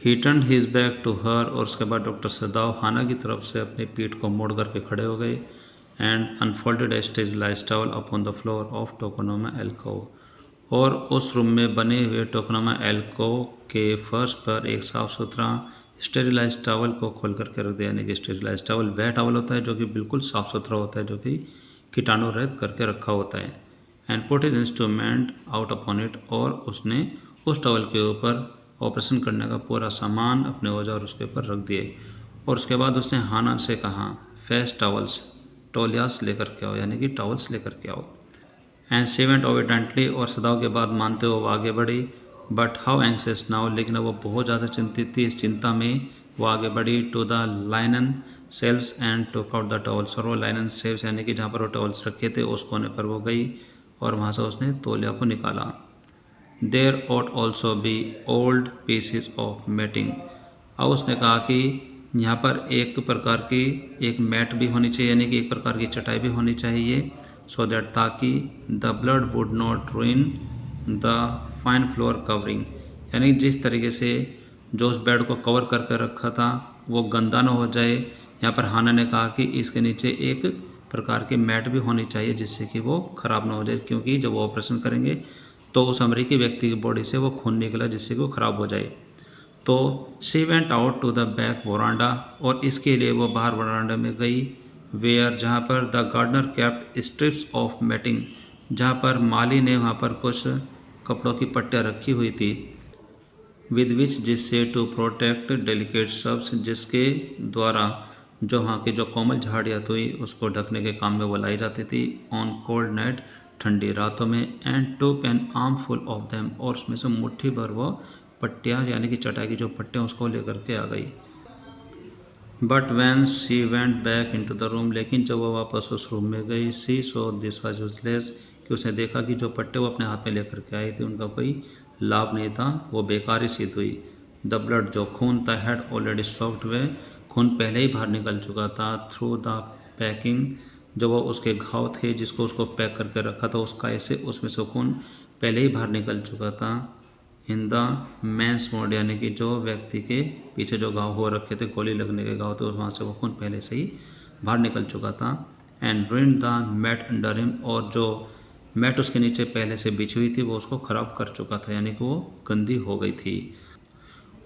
He turn his back to her, और उसके बाद डॉक्टर सदाव हाना की तरफ से अपनी पीठ को मोड़ करके खड़े हो गए। And unfolded a sterilised towel upon the floor of tokonoma alcove, और उस रूम में बने हुए टोकोनोमा एल्कोव के फर्श पर एक साफ़ सुथरा स्टेरिलाइज्ड टॉवल को खोल करके रख दिया। यानी कि स्टेरिलाइज्ड टॉवल वह टॉवल होता है जो कि बिल्कुल साफ़ सुथरा होता है, जो कि कीटाणु रहित करके रखा होता है। And put his instrument out upon it, और उसने उस टॉवल के ऊपर ऑपरेशन करने का पूरा सामान, अपने औजार उसके ऊपर रख दिए। और उसके बाद उसने हाना से कहा, फेस टॉवल्स, टोलियास लेकर के आओ, यानी कि टॉवल्स लेकर के आओ। एंड शी वेंट ओविडेंटली, और सदाव के बाद मानते हुए वो आगे बढ़ी। बट हाउ एंक्सियस नाउ, लेकिन अब वो बहुत ज़्यादा चिंतित थी। इस चिंता में वो आगे बढ़ी to the linen shelves and took out the towels, और वो लाइनन सेल्स यानी कि जहाँ पर वो टॉवल्स रखे थे उस कोने पर वो गई और वहाँ से उसने तौलिया को निकाला। There ought also be old pieces of matting. अब उसने कहा कि यहाँ पर एक प्रकार की एक मैट भी होनी चाहिए, यानी कि एक प्रकार की चटाई भी होनी चाहिए, सो दैट ताकि the blood would not ruin the fine floor covering, यानी जिस तरीके से जो उस बेड को कवर करके रखा था वो गंदा ना हो जाए। यहाँ पर हाना ने कहा कि इसके नीचे एक प्रकार की मैट भी होनी चाहिए जिससे कि वो ख़राब ना हो जाए, क्योंकि जब वो ऑपरेशन करेंगे तो उस अमेरिकी व्यक्ति की बॉडी से वो खून निकला जिससे कि वो ख़राब हो जाए। तो she went out to the back veranda, और इसके लिए वो बाहर वरांडा में गई, वेयर जहाँ पर the gardener kept strips of matting, जहाँ पर माली ने वहाँ पर कुछ कपड़ों की पट्टियाँ रखी हुई थी, विद विच जिससे टू प्रोटेक्ट डेलिकेट सब्स, जिसके द्वारा जो वहाँ की जो कोमल झाड़ियाँ थी उसको ढकने के काम में वो लाई जाती थी ऑन कोल्ड नाइट, ठंडी रातों में। एंड टूक N arm full of them, और उसमें से मुट्ठी भर वो पट्टियाँ यानी कि चटाई की जो पट्टियाँ उसको लेकर के आ गई। But when she went back in to the room, लेकिन जब वो वापस उस रूम में गई, she saw this was useless, कि उसने देखा कि जो पट्टे वो अपने हाथ में लेकर के आई थी उनका कोई लाभ नहीं था, वो बेकार ही सिद्ध हुई। द ब्लड, जो खून था, हैड ऑलरेडी सॉक्ड वे, खून पहले ही बाहर निकल चुका था, थ्रू द पैकिंग, जो वो उसके घाव थे जिसको उसको पैक करके रखा था उसका, ऐसे उसमें से खून पहले ही बाहर निकल चुका था। इन द मेंस मोड, यानी कि जो व्यक्ति के पीछे जो घाव हो रखे थे, गोली लगने के घाव थे, वहाँ से वो खून पहले से ही बाहर निकल चुका था। And ruined the mat under him, और जो मैट उसके नीचे पहले से बिछी हुई थी वो उसको ख़राब कर चुका था, यानी कि वो गंदी हो गई थी।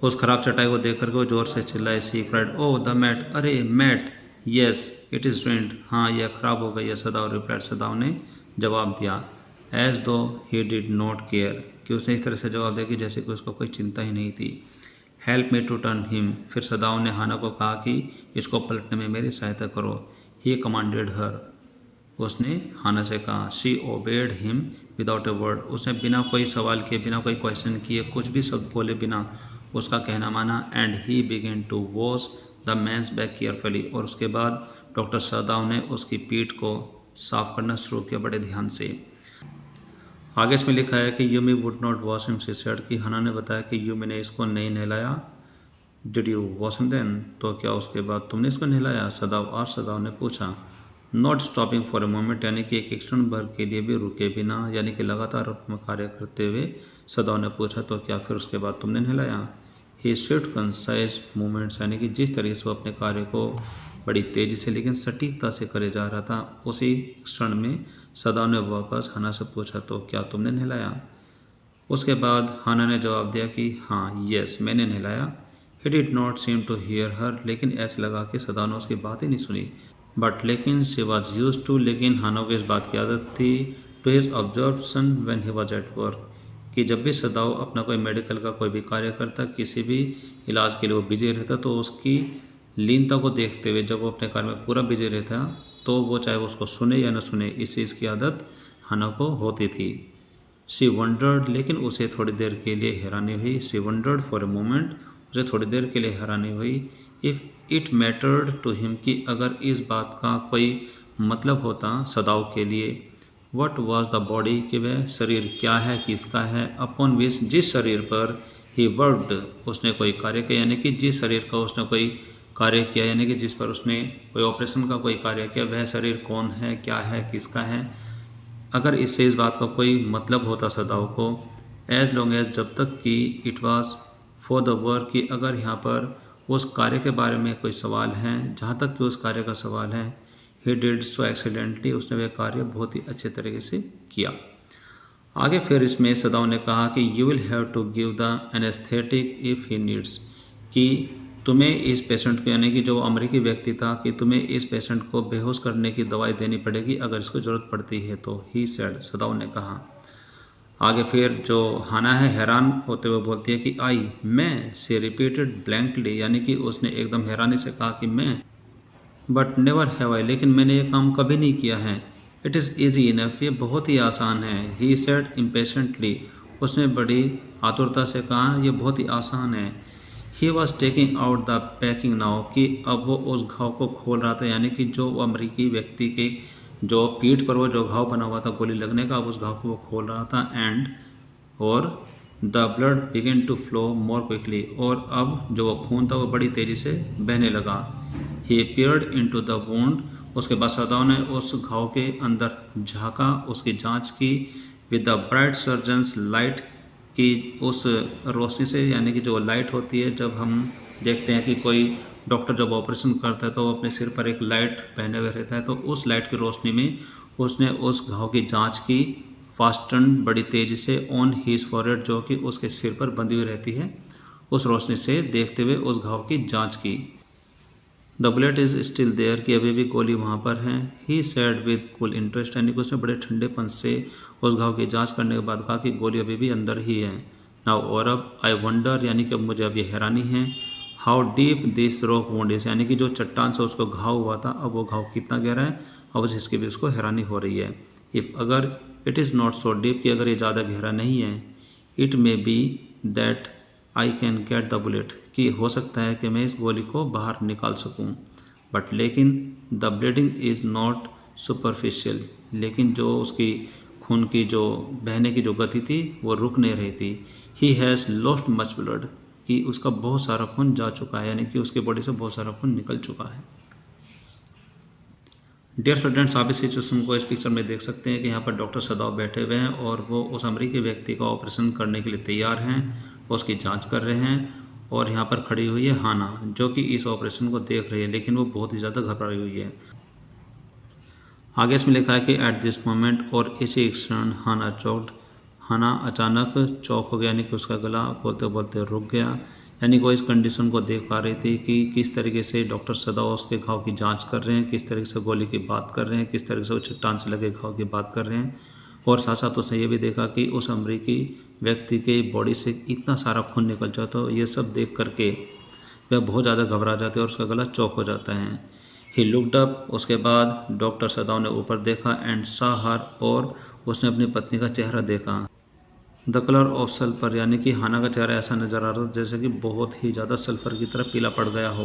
उस खराब चटाई को देख करके वो जोर से चिल्लाए, she cried, oh the mat, अरे mat, yes it is ruined, हाँ यह ख़राब हो गई है, सदाव रिप्लाइड, सदाव ने जवाब दिया। एज दो ही डिड नॉट केयर, कि उसने इस तरह से जवाब दिया कि जैसे कि उसको कोई चिंता ही नहीं थी। Help me to turn him, फिर सदाव ने हाना को कहा कि इसको पलटने में मेरी सहायता करो। ही कमांडेड हर, उसने हाना से कहा। She obeyed him without a word, उसने बिना कोई सवाल किए, बिना कोई क्वेश्चन किए, कुछ भी शब्द बोले बिना उसका कहना माना। And he began to wash the man's back carefully, और उसके बाद डॉक्टर सदाव ने उसकी पीठ को साफ करना शुरू किया बड़े ध्यान से। आगे इसमें लिखा है कि Yumi would not wash him, she said, कि हाना ने बताया कि यूमी ने इसको नहीं नहलाया। Did you wash him then, तो क्या उसके बाद तुमने इसको नहलाया, सदाव ने पूछा। Not stopping for a moment, यानी कि एक क्षण भर के लिए भी रुके बिना, यानी कि लगातार अपना कार्य करते हुए सदाव ने पूछा, तो क्या फिर उसके बाद तुमने नहलाया। ही स्विफ्ट कंसाइज मूवमेंट्स, यानी कि जिस तरीके से वो अपने कार्य को बड़ी तेज़ी से लेकिन सटीकता से करे जा रहा था, उसी क्षण में सदाव ने वापस हाना से पूछा, तो क्या तुमने नहलाया। उसके बाद हाना ने जवाब दिया कि हाँ, यस मैंने नहलाया। He did not seem to hear her, लेकिन ऐसे लगा कि सदाव ने उसकी बात ही नहीं सुनी। बट लेकिन शी वॉज यूज टू, लेकिन हाना को इस बात की आदत थी, to his observation when he was at work, कि जब भी सदाव अपना कोई मेडिकल का कोई भी कार्य करता, किसी भी इलाज के लिए वो बिजी रहता, तो उसकी लीनता को देखते हुए जब वो अपने कार्य में पूरा बिजी रहता, तो वो चाहे वो उसको सुने या न सुने, इस चीज़ की आदत हाना को होती थी। शी वंडर्ड, लेकिन उसे थोड़ी देर के लिए हैरानी हुई। She wondered for a moment, उसे थोड़ी देर के लिए हैरानी हुई। If it mattered to him, कि अगर इस बात का कोई मतलब होता सदाव के लिए, वट वॉज द बॉडी, कि वह शरीर क्या है, किसका है, अपॉन विच, जिस शरीर पर ही वर्कड, उसने कोई कार्य किया, यानी कि जिस शरीर का उसने कोई कार्य किया, यानी कि जिस पर उसने कोई ऑपरेशन का कोई कार्य किया, वह शरीर कौन है, क्या है, किसका है। अगर इस बात का कोई मतलब होता सदाव को, एज लॉन्ग एज, जब तक कि it was for the work, कि अगर यहाँ पर उस कार्य के बारे में कोई सवाल है, जहाँ तक कि उस कार्य का सवाल है, ही डिड सो एक्सीलेंटली, उसने वह कार्य बहुत ही अच्छे तरीके से किया। आगे फिर इसमें सदाव ने कहा कि you will have to give the anaesthetic if he needs, कि तुम्हें इस पेशेंट को, यानी कि जो अमेरिकी व्यक्ति था, कि तुम्हें इस पेशेंट को बेहोश करने की दवाई देनी पड़ेगी अगर इसको ज़रूरत पड़ती है तो, ही सेड, सदाव ने कहा। आगे फिर जो हाना है हैरान होते हुए बोलती है कि आई, मैं, सी रिपीटेड ब्लैंकली, यानी कि उसने एकदम हैरानी से कहा कि मैं, बट नेवर हैव आई, लेकिन मैंने ये काम कभी नहीं किया है। इट इज़ ईजी इनफ, ये बहुत ही आसान है। ही सेड इम्पेशेंटली, उसने बड़ी आतुरता से कहा ये बहुत ही आसान है। He was taking out the packing now, कि अब वो उस घाव को खोल रहा था, यानी कि जो अमेरिकी व्यक्ति के जो पीठ पर वो जो घाव बना हुआ था गोली लगने का, अब उस घाव को वो खोल रहा था। एंड और the blood begin to flow more quickly, और अब जो वो खून था वो बड़ी तेज़ी से बहने लगा। He peered in to the wound, उसके बाद सदाव ने उस घाव के अंदर झाँका, उसकी जांच की। With the bright surgeons light, की उस रोशनी से, यानी कि जो लाइट होती है जब हम देखते हैं कि कोई डॉक्टर जब ऑपरेशन करता है तो वो अपने सिर पर एक लाइट पहने हुए रहता है, तो उस लाइट की रोशनी में उसने उस घाव की जांच की। फास्टन, बड़ी तेज़ी से, ऑन हीज फॉरहेड, जो कि उसके सिर पर बंधी हुई रहती है, उस रोशनी से देखते हुए उस घाव की जांच की। The bullet is still there, कि अभी भी गोली वहाँ पर है। He said with cool interest, यानी कि उसने बड़े ठंडेपन से उस घाव की जांच करने के बाद कहा कि गोली अभी भी अंदर ही है। नाउ, और अब आई वंडर, यानी कि अब मुझे अब ये हैरानी है, how deep this rock wound is, यानी कि जो चट्टान से उसको घाव हुआ था अब वो घाव कितना गहरा है, अब इसकी भी उसको हैरानी हो रही है। इफ़, अगर, it is not so deep, कि अगर ये ज़्यादा गहरा नहीं है, it may be that I can get the bullet, कि हो सकता है कि मैं इस गोली को बाहर निकाल सकूं। बट लेकिन the bleeding is not superficial, लेकिन जो उसकी खून की जो बहने की जो गति थी वो रुक नहीं रही थी। He has lost much blood, कि उसका बहुत सारा खून जा चुका है, यानी कि उसके बॉडी से बहुत सारा खून निकल चुका है। डियर स्टूडेंट्स, आप इस सिचुएशन को इस पिक्चर में देख सकते हैं कि यहाँ पर डॉक्टर सदाव बैठे हुए हैं और वो उस अमेरिकी व्यक्ति का ऑपरेशन करने के लिए तैयार हैं, वो उसकी जांच कर रहे हैं। और यहाँ पर खड़ी हुई है हाना, जो कि इस ऑपरेशन को देख रही है, लेकिन वो बहुत ही ज़्यादा घबराई हुई है। आगे इसमें लिखा है कि एट दिस मोमेंट और इसी क्षण हाना चौक्ड, हाना अचानक चौक हो गया, यानी कि उसका गला बोलते बोलते रुक गया। यानी कि वो इस कंडीशन को देख पा रही थी कि किस तरीके से डॉक्टर सदाव उसके घाव की जांच कर रहे हैं, किस तरीके से गोली की बात कर रहे हैं, किस तरीके से वो चट्टान से लगे घाव की बात कर रहे हैं। और साथ साथ उसने ये भी देखा कि उस अमेरिकी व्यक्ति के बॉडी से इतना सारा खून निकल जाता, तो ये सब देख करके वह बहुत ज़्यादा घबरा जाते हैं और उसका गला चौक हो जाता है। ही लुक्ड अप, उसके बाद डॉक्टर सदाव ने ऊपर देखा एंड सा हर, और उसने अपनी पत्नी का चेहरा देखा। द कलर ऑफ सल्फर, यानी कि हाना का चेहरा ऐसा नज़र आ रहा था जैसे कि बहुत ही ज़्यादा सल्फर की तरह पीला पड़ गया हो।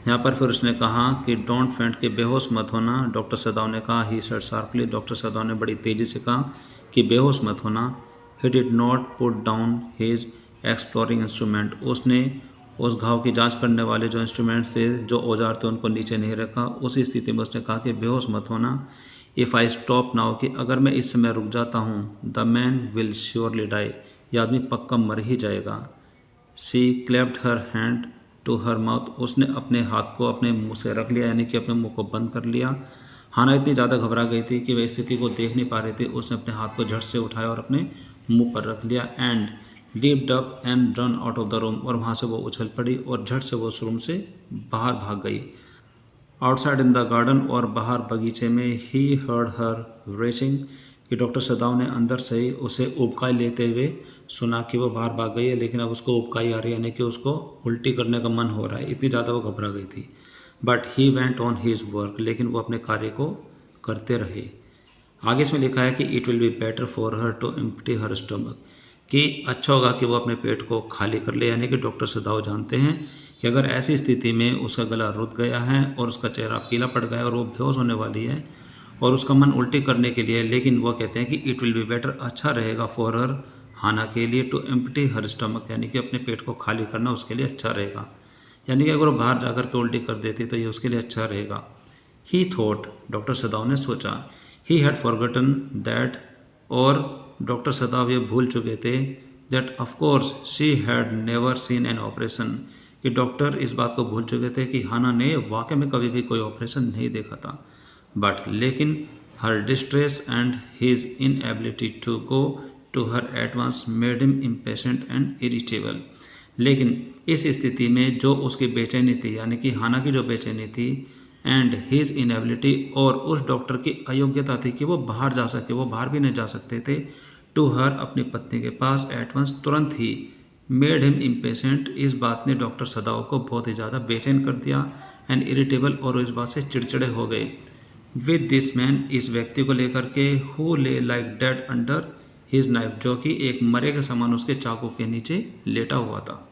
यहाँ पर फिर उसने कहा कि डोंट फेंट, के बेहोश मत होना। डॉक्टर सदाव ने कहा, he said sharply, doctor Sadao ने बड़ी तेज़ी से कहा कि बेहोश मत होना। ही did not put down his exploring instrument, उसने उस घाव की जांच करने वाले जो इंस्ट्रूमेंट्स थे, जो औजार थे, उनको नीचे नहीं रखा। उसी स्थिति में उसने कहा कि बेहोश मत होना। इफ़ आई स्टॉप नाउ, कि अगर मैं इस समय रुक जाता हूँ, the man will surely die, ये आदमी पक्का मर ही जाएगा। She clapped her hand to her mouth, उसने अपने हाथ को अपने मुंह से रख लिया, यानी कि अपने मुंह को बंद कर लिया। हाना इतनी ज़्यादा घबरा गई थी कि वह स्थिति को देख नहीं पा रही थी। उसने अपने हाथ को झट से उठाया और अपने मुंह पर रख लिया। And leaped up and run out of the room, और वहाँ से वो उछल पड़ी और झट से वो उस रूम से बाहर भाग गई। आउटसाइड इन द गार्डन, और बाहर बगीचे में, ही हर्ड हर रेचिंग, कि डॉक्टर सदाव ने अंदर से ही उसे उबकाई लेते हुए सुना कि वो बाहर भाग गई है, लेकिन अब उसको उबकाई आ रही है, यानी कि उसको उल्टी करने का मन हो रहा है, इतनी ज़्यादा वो घबरा गई थी। But he went on his work, लेकिन वो अपने कार्य को करते रहे। आगे इसमें लिखा है कि it will be better for her to empty her stomach, कि अच्छा होगा कि वो अपने पेट को खाली कर ले, यानी कि डॉक्टर सदाव जानते हैं कि अगर ऐसी स्थिति में उसका गला रुक गया है और उसका चेहरा पीला पड़ गया है और वो बेहोश होने वाली है और उसका मन उल्टी करने के लिए, लेकिन वो कहते हैं कि इट विल बी बेटर, अच्छा रहेगा फॉर हर, हाना के लिए, टू एम्प्टी हर स्टमक, यानी कि अपने पेट को खाली करना उसके लिए अच्छा रहेगा, यानी कि अगर वो बाहर जाकर के उल्टी कर देती तो ये उसके लिए अच्छा रहेगा। ही थॉट, डॉक्टर सदाव ने सोचा। ही हैड फॉरगटन दैट, और डॉक्टर सदाव ये भूल चुके थे that of course she had never seen an operation, कि डॉक्टर इस बात को भूल चुके थे कि हाना ने वाकई में कभी भी कोई ऑपरेशन नहीं देखा था। बट लेकिन her distress and his inability to go to her at once made him impatient and irritable. लेकिन इस स्थिति में जो उसकी बेचैनी थी, यानी कि हाना की जो बेचैनी थी, एंड हिज इनएबिलिटी, और उस डॉक्टर की अयोग्यता थी कि वो बाहर जा सके, वो बाहर भी नहीं जा सकते थे, टू हर अपनी पत्नी के पास एट वंस तुरंत ही, मेड हिम इम्पेशेंट, इस बात ने डॉक्टर सदाओ को बहुत ही ज़्यादा बेचैन कर दिया, एंड इरिटेबल, और इस बात से चिड़चिड़े हो गए। विद दिस मैन, इस व्यक्ति को लेकर के, हु ले like dead under his knife, जो कि एक मरे के समान उसके चाकू के नीचे लेटा हुआ था।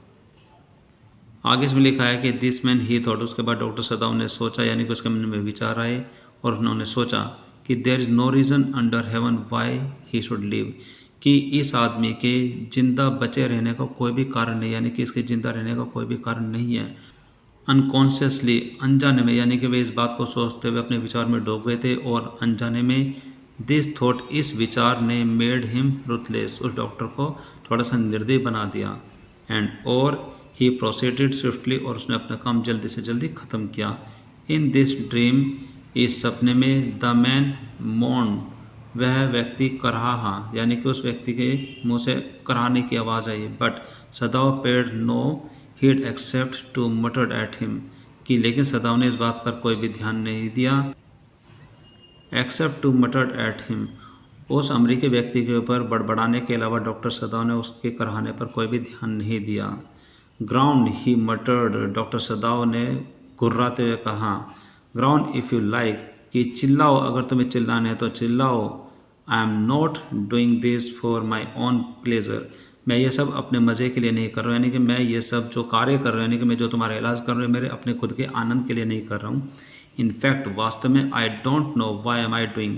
आगे इसमें लिखा है कि दिस मैन ही थॉट, उसके बाद डॉक्टर सदाव ने सोचा, यानी कि उसके मन में विचार आए और उन्होंने सोचा कि there is no reason under heaven why he should live, कि इस आदमी के जिंदा बचे रहने का कोई भी कारण नहीं, यानी कि इसके जिंदा रहने का कोई भी कारण नहीं है। अनकॉन्शियसली, अनजाने में, यानी कि वे इस बात को सोचते हुए अपने विचार में डूब गए थे, और अनजाने में दिस थॉट, इस विचार ने मेड हिम रुथलेस, उस डॉक्टर को थोड़ा सा निर्दयी बना दिया, एंड और ही प्रोसीडेड स्विफ्टली, और उसने अपना काम जल्दी से जल्दी ख़त्म किया। इन दिस ड्रीम, इस सपने में, द मैन मोन, वह व्यक्ति कराहा, यानी कि उस व्यक्ति के मुंह से कराहने की आवाज़ आई, but Sadao paid no heed except to muttered at him, कि लेकिन सदाव ने इस बात पर कोई भी ध्यान नहीं दिया, except to muttered at him, उस अमरीकी व्यक्ति के ऊपर बड़बड़ाने के अलावा डॉक्टर सदाव ने उसके कराहने पर कोई भी ध्यान नहीं दिया। ग्राउंड ही मटर्ड, डॉक्टर सदाव ने गुर्राते हुए कहा, ग्राउंड इफ़ यू लाइक, कि चिल्लाओ, अगर तुम्हें चिल्लाना है तो चिल्लाओ। I am not doing this for my own pleasure, मैं ये सब अपने मज़े के लिए नहीं कर रहा हूँ, यानी कि मैं ये सब जो कार्य कर रहा हूँ, यानी कि मैं जो तुम्हारा इलाज कर रहा हूँ, मेरे अपने खुद के आनंद के लिए नहीं कर रहा हूँ। इनफैक्ट, वास्तव में, I don't know why am I doing,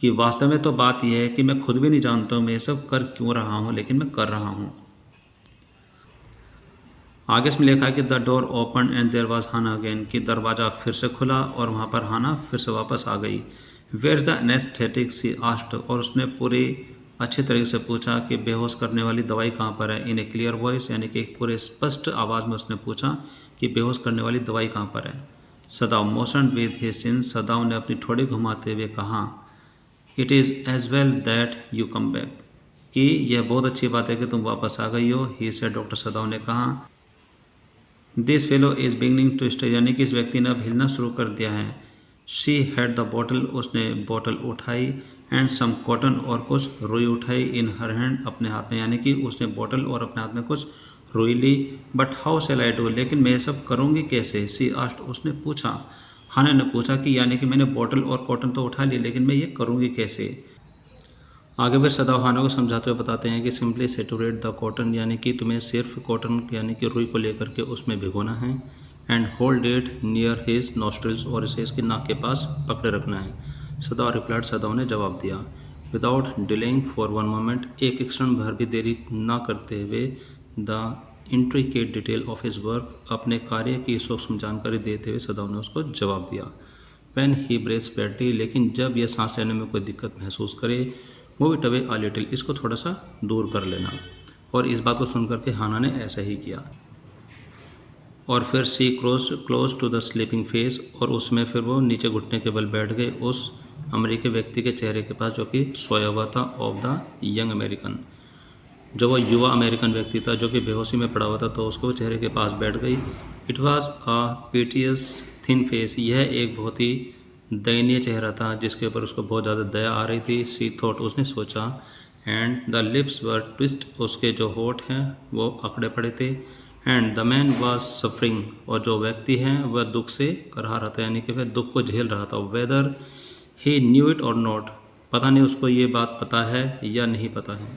कि वास्तव में तो बात यह है कि मैं खुद भी नहीं जानता हूँ मैं ये सब कर क्यों रहा हूँ, लेकिन मैं कर रहा हूँ। आगे इसमें लिखा है कि the door open and there was Hana again, कि दरवाज़ा फिर से खुला और वहाँ पर हाना फिर से वापस आ गई। Where the anaesthetic, she asked, और उसने पूरी अच्छे तरीके से पूछा कि बेहोश करने वाली दवाई कहाँ पर है। इन ए क्लियर वॉइस, यानी कि एक पूरे स्पष्ट आवाज़ में उसने पूछा कि बेहोश करने वाली दवाई कहाँ पर है। Sadao motion with his chin, Sadao ने अपनी ठोड़ी घुमाते हुए कहा, it is as well that you come back, कि यह बहुत अच्छी बात है कि तुम वापस आ गई हो। ही से डॉक्टर सदाव ने कहा, this fellow is beginning to stay, यानी कि इस व्यक्ति ने अब हिलना शुरू कर दिया है। शी हैड द बॉटल, उसने बॉटल उठाई, एंड सम कॉटन, और कुछ रुई उठाई, इन हर हैंड, अपने हाथ में, यानी कि उसने बॉटल और अपने हाथ में कुछ रुई ली। But how shall I do, लेकिन मैं ये सब करूँगी कैसे। सी आस्ट, उसने पूछा, हाना ने पूछा कि यानी कि मैंने बॉटल और कॉटन तो उठा ली, लेकिन मैं ये करूँगी कैसे। आगे फिर सदाव हाना को समझाते हुए बताते हैं कि सिंपली सेटुरेट द कॉटन, यानी कि तुम्हें सिर्फ कॉटन यानी कि रुई को लेकर के उसमें भिगोना है, and hold it near his nostrils, और इसे इसके नाक के पास पकड़े रखना है। सदाव रिप्लाइड, सदाव ने जवाब दिया, without delaying for one moment, एक क्षण भर भी देरी ना करते हुए, the intricate detail of his work, अपने कार्य की सूक्ष्म जानकारी देते हुए सदाव ने उसको जवाब दिया। व्हेन ही ब्रेथ्स बैडली, लेकिन जब यह सांस लेने में कोई दिक्कत महसूस करे, move it away a little, इसको थोड़ा सा दूर कर लेना। और इस बात को सुनकर के हाना ने ऐसा ही किया। और फिर she close to the sleeping face, और उसमें फिर वो नीचे घुटने के बल बैठ गए उस अमेरिकी व्यक्ति के चेहरे के पास जो कि सोया हुआ था, ऑफ द यंग अमेरिकन, जो वो युवा अमेरिकन व्यक्ति था जो कि बेहोशी में पड़ा हुआ था, तो उसको चेहरे के पास बैठ गई। It was a piteous thin face, यह एक बहुत ही दयनीय चेहरा था जिसके ऊपर उसको बहुत ज़्यादा दया आ रही थी। सी थॉट, उसने सोचा, and the lips were twist, उसके जो होठ हैं वो अकड़े पड़े थे, and the man was suffering, और जो व्यक्ति है वह दुख से करहा रहा था, यानी कि वह दुख को झेल रहा था। वेदर ही न्यू इट और नॉट, पता नहीं उसको ये बात पता है या नहीं पता है।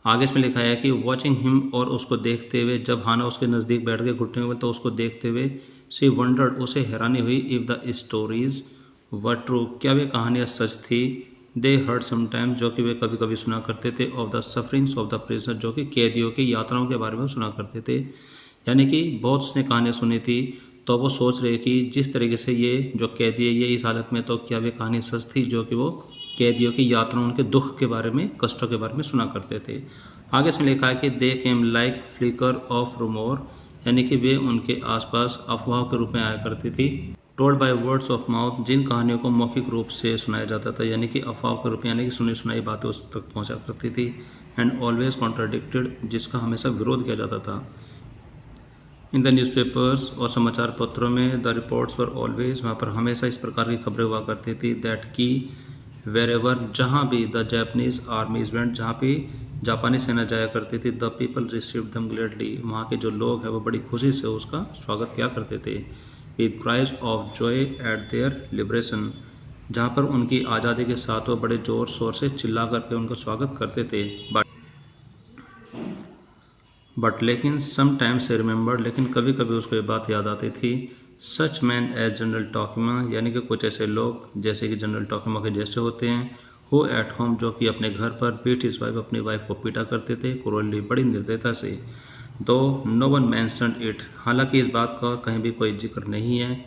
आगे इसमें लिखा है कि वॉचिंग हिम, और उसको देखते हुए, जब हाना उसके नज़दीक बैठ गए घुटने में, तो उसको देखते हुए सी वंडर्ड, उसे हैरानी हुई, if the stories were true, क्या वे कहानियाँ सच थी। दे हर्ड समटाइम्स, जो कि वे कभी कभी सुना करते थे, of the sufferings of the prisoner, जो कि कैदियों की यात्राओं के बारे में सुना करते थे, यानी कि बहुत उसने कहानियाँ सुनी थी। तो वो सोच रहे कि जिस तरीके से ये जो कैदी है ये इस हालत में, तो क्या वे कहानी सच थी जो कि वो कैदियों की यात्राओं, उनके दुख के बारे में, कष्टों के बारे में सुना करते थे। आगे इसमें लिखा है कि दे केम लाइक फ्लिकर ऑफ रूमोर, यानी कि वे उनके आसपास अफवाह के रूप में आया करती थी। Told by words of mouth, जिन कहानियों को मौखिक रूप से सुनाया जाता था, यानी कि अफवाह के रूप में, यानी कि सुनी सुनाई बातें उस तक पहुंचा करती थी। एंड ऑलवेज कॉन्ट्राडिक्टेड, जिसका हमेशा विरोध किया जाता था। इन द न्यूज़पेपर्स, और समाचार पत्रों में, द रिपोर्ट्स वर ऑलवेज, वहाँ पर हमेशा इस प्रकार की खबरें हुआ करती थी, दैट की वेर एवर, जहाँ भी, द जैपनीज आर्मीज वेंट, जहाँ भी जापानी सेना जाया करती थी, द पीपल रिसीव दम ग्लेडली, वहाँ के जो लोग हैं वो बड़ी खुशी से उसका स्वागत किया करते थे। With cries of Joy eight there liberation, जहाँ पर उनकी आज़ादी के साथ वो बड़े ज़ोर शोर से चिल्ला करके उनका स्वागत करते थे। बट लेकिन समटाइम्स से रिमेंबर, लेकिन कभी कभी उसको ये बात याद आती थी, सच मैन एज जनरल टोकीमा, यानी कि कुछ ऐसे लोग जैसे कि जनरल टोकीमा के जैसे होते हैं, हो एट होम, जो कि अपने घर पर बीट हिज वाइफ, अपनी वाइफ को पीटा करते थे, क्रूरली, बड़ी निर्दयता से। दो नो वन मैंशनड इट, हालांकि इस बात का कहीं भी कोई जिक्र नहीं है।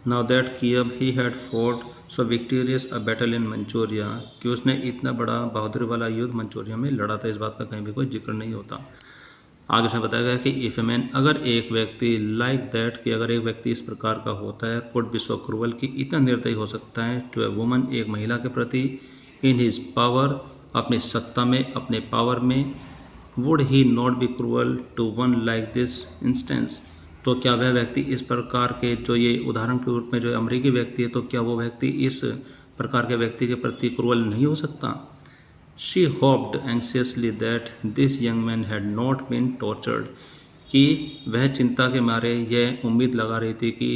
नाउ दैट कि अब he had fort so victorious a battle in Manchuria, कि उसने इतना बड़ा बहादुरी वाला युद्ध मंचूरिया में लड़ा था, इस बात का कहीं भी कोई जिक्र नहीं होता। आगे उसमें बताया गया कि इफ ए मैन, अगर एक व्यक्ति, लाइक दैट, कि अगर एक व्यक्ति इस प्रकार का होता है, कुड बी सो क्रूअल, कि इतना निर्दयी हो सकता है, टू ए वुमन, एक महिला के प्रति, इन हिज पावर, अपनी सत्ता में, अपने पावर में, would he not be cruel to one like this instance, तो क्या वह व्यक्ति इस प्रकार के, जो ये उदाहरण के रूप में जो अमेरिकी व्यक्ति है, तो क्या वो व्यक्ति इस प्रकार के व्यक्ति के प्रति क्रूअल नहीं हो सकता। She hoped anxiously that this young man had not been tortured, कि वह चिंता के मारे यह उम्मीद लगा रही थी कि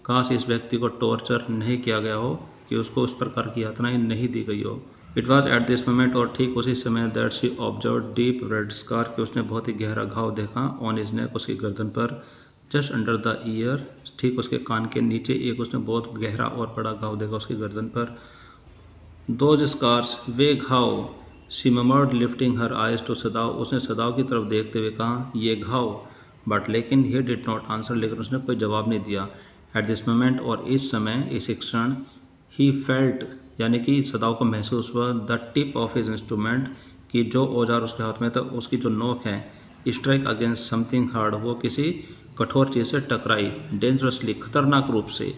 काश इस व्यक्ति को टॉर्चर नहीं किया गया हो, कि उसको उस प्रकार की यातनाएं नहीं दी गई हो। It was at this moment, और ठीक उसी समय, that she observe deep red scar, कि उसने बहुत ही गहरा घाव देखा, ऑन हिज नेक, उसकी गर्दन पर, जस्ट अंडर द ईयर, ठीक उसके कान के नीचे, एक उसने बहुत गहरा और बड़ा घाव देखा उसकी गर्दन पर। दोज स्कार्स, वे घाव, she murmured lifting her eyes to Sadao, उसने सदाव की तरफ देखते हुए कहा, ये घाव। बट लेकिन ही डिड नॉट आंसर, लेकिन उसने कोई जवाब नहीं दिया। एट दिस मोमेंट, और इस समय, इस क्षण, ही फेल्ट, यानी कि सदाव को महसूस हुआ, the tip of his instrument, कि जो औजार उसके हाथ में था, उसकी जो नोक है, स्ट्राइक अगेंस्ट समथिंग हार्ड, वो किसी कठोर चीज़ से टकराई, डेंजरसली, खतरनाक रूप से।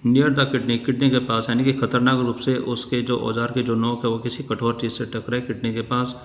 नियर द किडनी, किडनी के पास, यानी कि खतरनाक रूप से उसके जो औजार के जो नोक है वो किसी कठोर चीज़ से टकराए किडनी के पास।